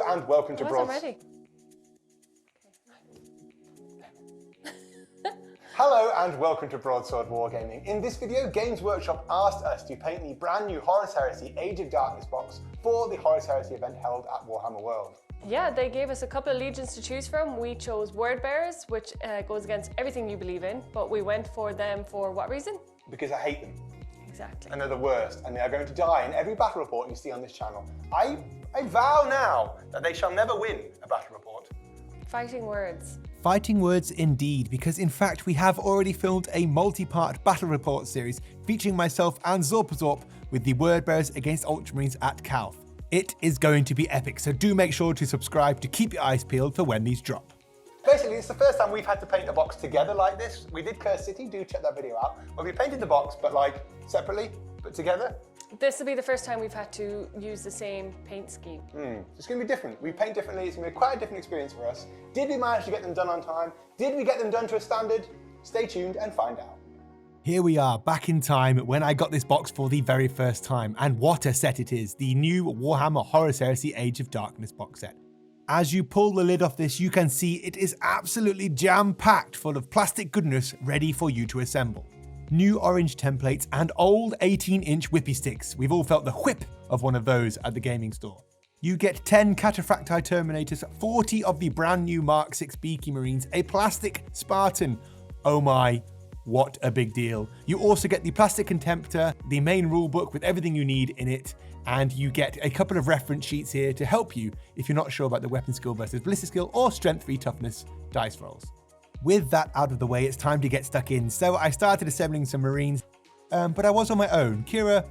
and welcome to ready. Hello and welcome to Broadsword Wargaming. In this video, Games Workshop asked us to paint the brand new Horus Heresy Age of Darkness box for the Horus Heresy event held at Warhammer World. Yeah, they gave us a couple of legions to choose from. We chose Word Bearers, which goes against everything you believe in, but we went for them for what reason? Because I hate them. Exactly. And they're the worst, and they are going to die in every battle report you see on this channel. I vow now that they shall never win a battle report. Fighting words. Fighting words indeed, because in fact we have already filmed a multi-part battle report series featuring myself and Zorpazorp with the Word Bearers against Ultramarines at Calth. It is going to be epic, so do make sure to subscribe to keep your eyes peeled for when these drop. Basically, it's the first time we've had to paint a box together like this. We did Curse City, do check that video out, where we painted the box, but like separately, but together. This will be the first time we've had to use the same paint scheme. It's going to be different. We paint differently. It's going to be quite a different experience for us. Did we manage to get them done on time? Did we get them done to a standard? Stay tuned and find out. Here we are, back in time when I got this box for the very first time, and what a set it is, the new Warhammer Horus Heresy Age of Darkness box set. As you pull the lid off this, you can see it is absolutely jam-packed full of plastic goodness ready for you to assemble. New orange templates and old 18-inch whippy sticks. We've all felt the whip of one of those at the gaming store. You get 10 Cataphracti Terminators, 40 of the brand new Mark 6 Beaky Marines, a plastic Spartan. Oh my, what a big deal. You also get the plastic Contemptor, the main rulebook with everything you need in it, and you get a couple of reference sheets here to help you if you're not sure about the weapon skill versus ballistic skill or strength 3 toughness dice rolls. With that out of the way, it's time to get stuck in. So I started assembling some Marines, but I was on my own. CIARA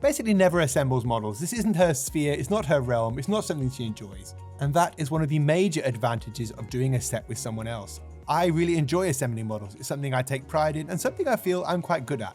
basically never assembles models. This isn't her sphere, it's not her realm, it's not something she enjoys. And that is one of the major advantages of doing a set with someone else. I really enjoy assembling models. It's something I take pride in and something I feel I'm quite good at.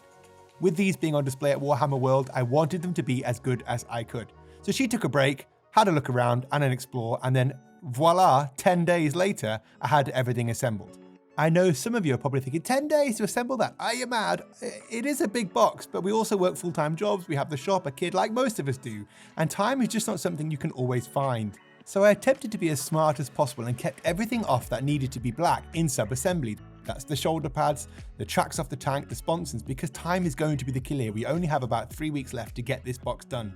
With these being on display at Warhammer World, I wanted them to be as good as I could. So she took a break, had a look around and an explore, and then voila, 10 days later, I had everything assembled. I know some of you are probably thinking, 10 days to assemble that? Are you mad? It is a big box, but we also work full-time jobs, we have the shop, a kid, like most of us do, and time is just not something you can always find. So I attempted to be as smart as possible and kept everything off that needed to be black in sub-assembly. That's the shoulder pads, the tracks off the tank, the sponsons, because time is going to be the killer here. We only have about 3 weeks left to get this box done.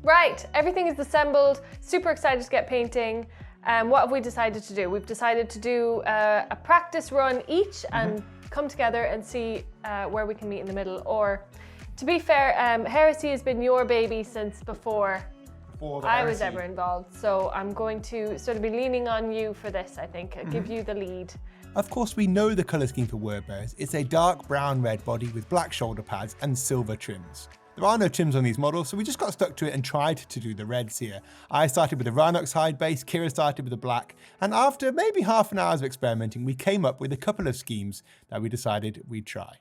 Right, everything is assembled, super excited to get painting. What have we decided to do? We've decided to do a practice run each and come together and see where we can meet in the middle. Or, to be fair, Heresy has been your baby since before I was ever involved. So I'm going to sort of be leaning on you for this, I think. Give you the lead. Of course, we know the colour scheme for Word Bearers. It's a dark brown red body with black shoulder pads and silver trims. There are no trims on these models, so we just got stuck to it and tried to do the reds here. I started with a Rhinox hide base, CIARA started with a black, and after maybe half an hour of experimenting, we came up with a couple of schemes that we decided we'd try.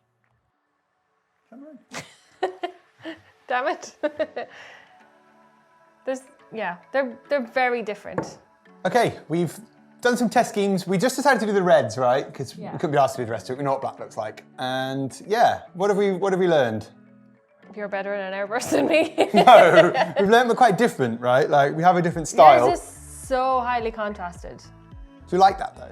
Damn it. They're very different. Okay, we've done some test schemes. We just decided to do the reds, right? Because we couldn't be asked to do the rest of it. We know what black looks like. And yeah, what have we learned? You're better at an airbrush than me. No, we've learned we're quite different, right? Like we have a different style. Yours is so highly contrasted. Do you like that though?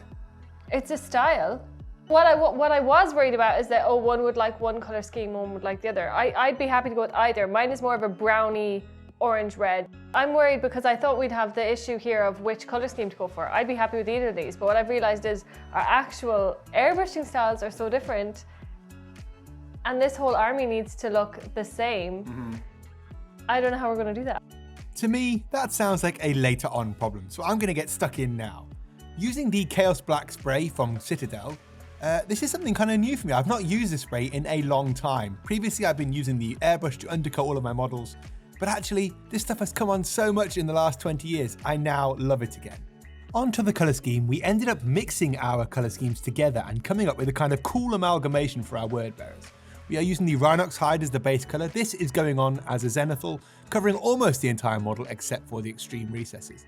It's a style. What I was worried about is that, one would like one colour scheme, one would like the other. I'd be happy to go with either. Mine is more of a browny, orange, red. I'm worried because I thought we'd have the issue here of which colour scheme to go for. I'd be happy with either of these, but what I've realised is our actual airbrushing styles are so different. And this whole army needs to look the same. I don't know how we're going to do that. To me, that sounds like a later on problem, so I'm going to get stuck in now. Using the Chaos Black spray from Citadel, this is something kind of new for me. I've not used this spray in a long time. Previously, I've been using the airbrush to undercut all of my models, but actually, this stuff has come on so much in the last 20 years, I now love it again. On to the colour scheme, we ended up mixing our colour schemes together and coming up with a kind of cool amalgamation for our Word Bearers. We are using the Rhinox hide as the base colour. This is going on as a zenithal, covering almost the entire model except for the extreme recesses.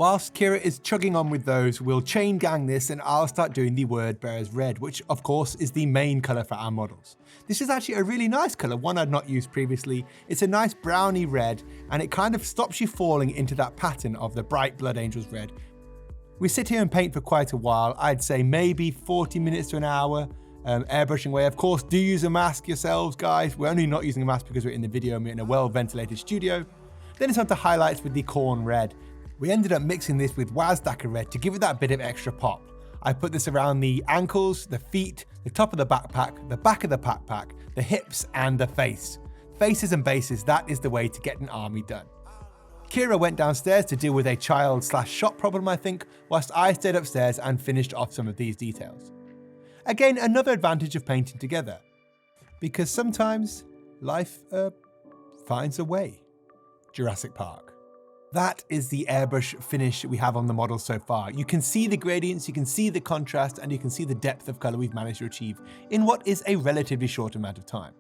Whilst CIARA is chugging on with those, we'll chain gang this and I'll start doing the Word Bearers Red, which of course is the main colour for our models. This is actually a really nice colour, one I'd not used previously. It's a nice browny red and it kind of stops you falling into that pattern of the bright Blood Angels red. We sit here and paint for quite a while, I'd say maybe 40 minutes to an hour, airbrushing away. Of course, do use a mask yourselves, guys. We're only not using a mask because we're in the video and we're in a well-ventilated studio. Then it's on to highlights with the corn red. We ended up mixing this with Wazdacker red to give it that bit of extra pop. I put this around the ankles, the feet, the top of the backpack, the back of the backpack, the hips and the face. Faces and bases, that is the way to get an army done. CIARA went downstairs to deal with a child/shop problem, I think, whilst I stayed upstairs and finished off some of these details. Again, another advantage of painting together, because sometimes life finds a way. Jurassic Park. That is the airbrush finish we have on the model so far. You can see the gradients, you can see the contrast, and you can see the depth of colour we've managed to achieve in what is a relatively short amount of time.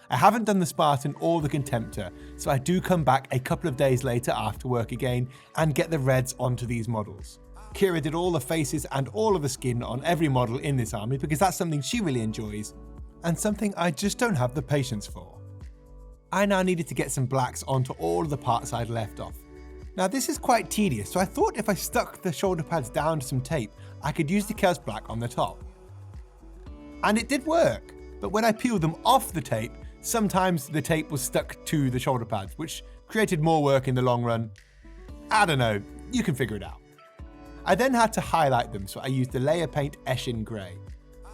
I haven't done the Spartan or the Contemptor, so I do come back a couple of days later after work again and get the reds onto these models. CIARA did all the faces and all of the skin on every model in this army because that's something she really enjoys, and something I just don't have the patience for. I now needed to get some blacks onto all of the parts I'd left off. Now this is quite tedious, so I thought if I stuck the shoulder pads down to some tape, I could use the Chaos Black on the top. And it did work, but when I peeled them off the tape, sometimes the tape was stuck to the shoulder pads, which created more work in the long run. I don't know, you can figure it out. I then had to highlight them, so I used the layer paint Eshin Grey.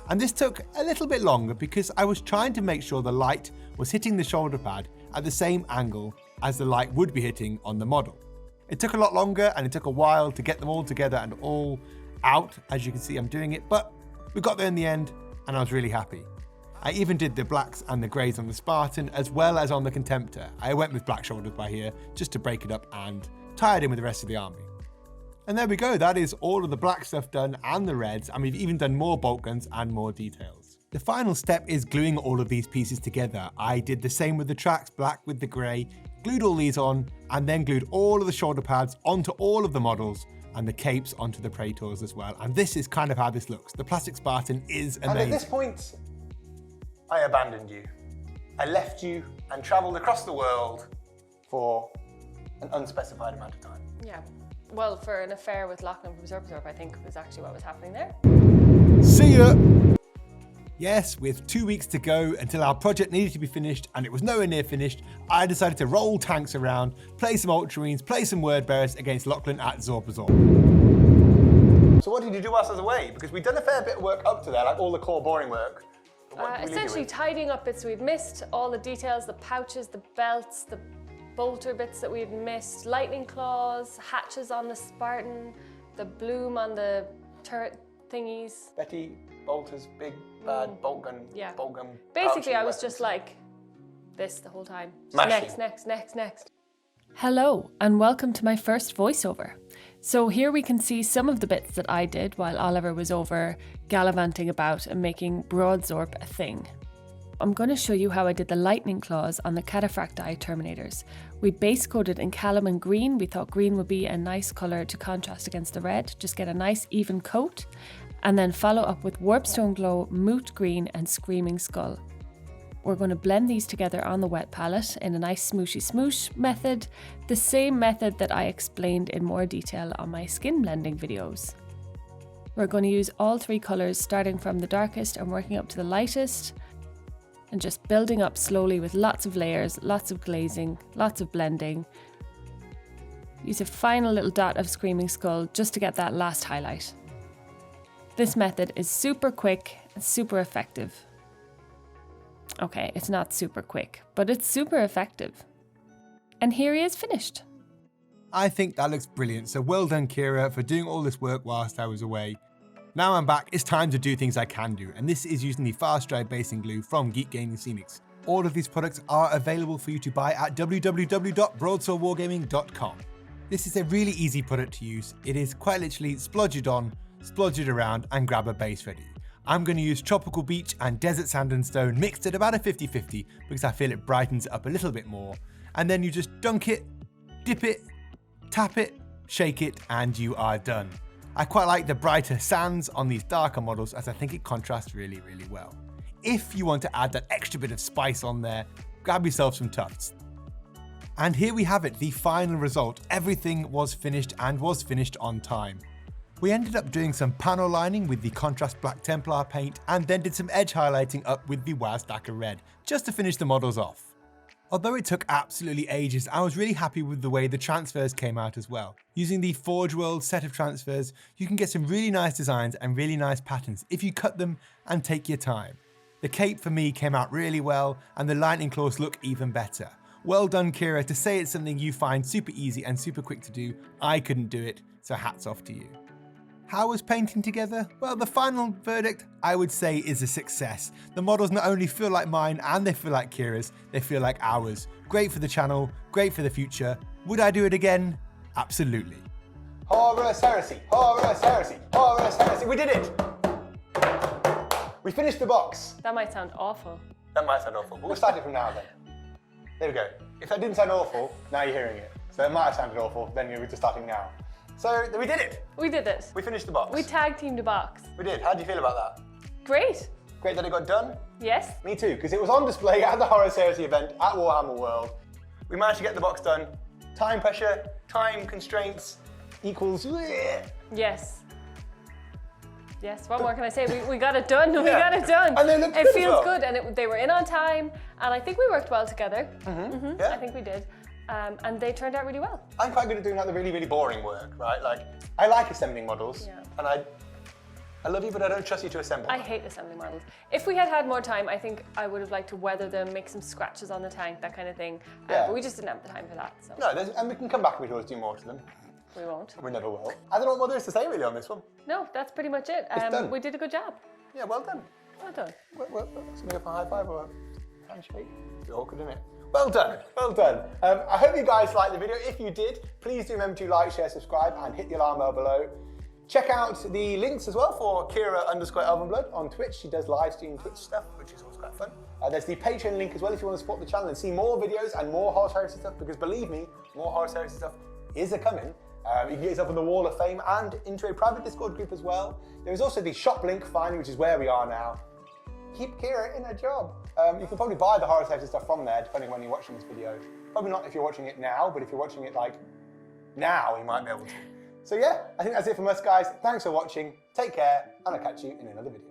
And this took a little bit longer because I was trying to make sure the light was hitting the shoulder pad at the same angle as the light would be hitting on the model. It took a lot longer and it took a while to get them all together and all out. As you can see, I'm doing it, but we got there in the end and I was really happy. I even did the blacks and the greys on the Spartan as well as on the Contemptor. I went with black shoulders by here just to break it up and tie it in with the rest of the army. And there we go, that is all of the black stuff done and the reds, and we've even done more bolt guns and more details. The final step is gluing all of these pieces together. I did the same with the tracks, black with the grey, glued all these on, and then glued all of the shoulder pads onto all of the models and the capes onto the Praetors as well. And this is kind of how this looks. The plastic Spartan is amazing. And at this point, I abandoned you. I left you and travelled across the world for an unspecified amount of time. Yeah. Well, for an affair with Lachlan from Zerp, I think was actually what was happening there. See ya! Yes, with 2 weeks to go until our project needed to be finished and it was nowhere near finished, I decided to roll tanks around, play some Ultramarines, play some Word Bearers against Lachlan at Zorpazor. So what did you do whilst I was away? Because we'd done a fair bit of work up to there, like all the core boring work. Essentially tidying up bits we'd missed, all the details, the pouches, the belts, the bolter bits that we'd missed, lightning claws, hatches on the Spartan, the bloom on the turret thingies. Betty Bolter's big bad bolt gun. Yeah. Bolt gun. Basically, I was just like this the whole time. Smashing. Next. Hello, and welcome to my first voiceover. So here we can see some of the bits that I did while Oliver was over gallivanting about and making Broadsword a thing. I'm going to show you how I did the lightning claws on the Cataphracti Terminators. We base coated in Calaman green. We thought green would be a nice colour to contrast against the red. Just get a nice even coat. And then follow up with Warpstone Glow, Moot Green and Screaming Skull. We're going to blend these together on the wet palette in a nice smooshy smoosh method. The same method that I explained in more detail on my skin blending videos. We're going to use all three colours starting from the darkest and working up to the lightest. And just building up slowly with lots of layers, lots of glazing, lots of blending. Use a final little dot of Screaming Skull just to get that last highlight. This method is super quick and super effective. Okay, it's not super quick, but it's super effective. And here he is finished. I think that looks brilliant, so well done CIARA for doing all this work whilst I was away. Now I'm back, it's time to do things I can do, and this is using the Fast Dry Basing Glue from Geek Gaming Scenics. All of these products are available for you to buy at www.broadswordwargaming.com. This is a really easy product to use. It is quite literally splodge it on, splodge it around, and grab a base ready. I'm going to use Tropical Beach and Desert Sand and Stone mixed at about a 50-50 because I feel it brightens it up a little bit more. And then you just dunk it, dip it, tap it, shake it, and you are done. I quite like the brighter sands on these darker models as I think it contrasts really, really well. If you want to add that extra bit of spice on there, grab yourself some tufts. And here we have it, the final result. Everything was finished and was finished on time. We ended up doing some panel lining with the contrast black Templar paint and then did some edge highlighting up with the Wazdacker red, just to finish the models off. Although it took absolutely ages, I was really happy with the way the transfers came out as well. Using the Forge World set of transfers, you can get some really nice designs and really nice patterns if you cut them and take your time. The cape for me came out really well, and the lightning claws look even better. Well done, CIARA. To say it's something you find super easy and super quick to do, I couldn't do it, so hats off to you. How was painting together? Well, the final verdict, I would say, is a success. The models not only feel like mine and they feel like CIARA's, they feel like ours. Great for the channel, great for the future. Would I do it again? Absolutely. Horus Heresy, Horus Heresy, Horus Heresy. We did it! We finished the box. That might sound awful. That might sound awful, but we'll start it from now then. There we go. If that didn't sound awful, now you're hearing it. So it might have sounded awful, then we're just starting now. So we did it. We did it. We finished the box. We tag teamed a box. We did. How do you feel about that? Great. Great that it got done? Yes. Me too, because it was on display at the Horus Heresy event at Warhammer World. We managed to get the box done. Time pressure, time constraints equals... Yes. Yes, what more can I say? We got it done. We got it done. And they looked it good feels as well. good, and they were in on time, and I think we worked well together. Yeah. I think we did. And they turned out really well. I'm quite good at doing like the really, really boring work, right? Like, I like assembling models, and I love you, but I don't trust you to assemble. I hate assembling models. If we had had more time, I think I would have liked to weather them, make some scratches on the tank, that kind of thing. But we just didn't have the time for that. So. No, and we can come back and we can always do more to them. We won't. We never will. I don't know what more there is to say really on this one. No, that's pretty much it. It's done. We did a good job. Yeah, well done. Well done. Well, it's going to go for a high five or a handshake. It's awkward, isn't it? Well done, well done. I hope you guys liked the video. If you did, please do remember to like, share, subscribe, and hit the alarm bell below. Check out the links as well for CIARA_ELVENBLOOD on Twitch. She does live stream Twitch stuff, which is always quite fun. There's the Patreon link as well if you want to support the channel and see more videos and more Horus Heresy stuff, because believe me, more Horus Heresy stuff is a-coming. You can get yourself on the Wall of Fame and into a private Discord group as well. There is also the shop link finally, which is where we are now. Keep CIARA in a job. You can probably buy the Horus Heresy stuff from there, depending on when you're watching this video. Probably not if you're watching it now, but if you're watching it like now, you might be able to. So yeah, I think that's it from us, guys. Thanks for watching. Take care, and I'll catch you in another video.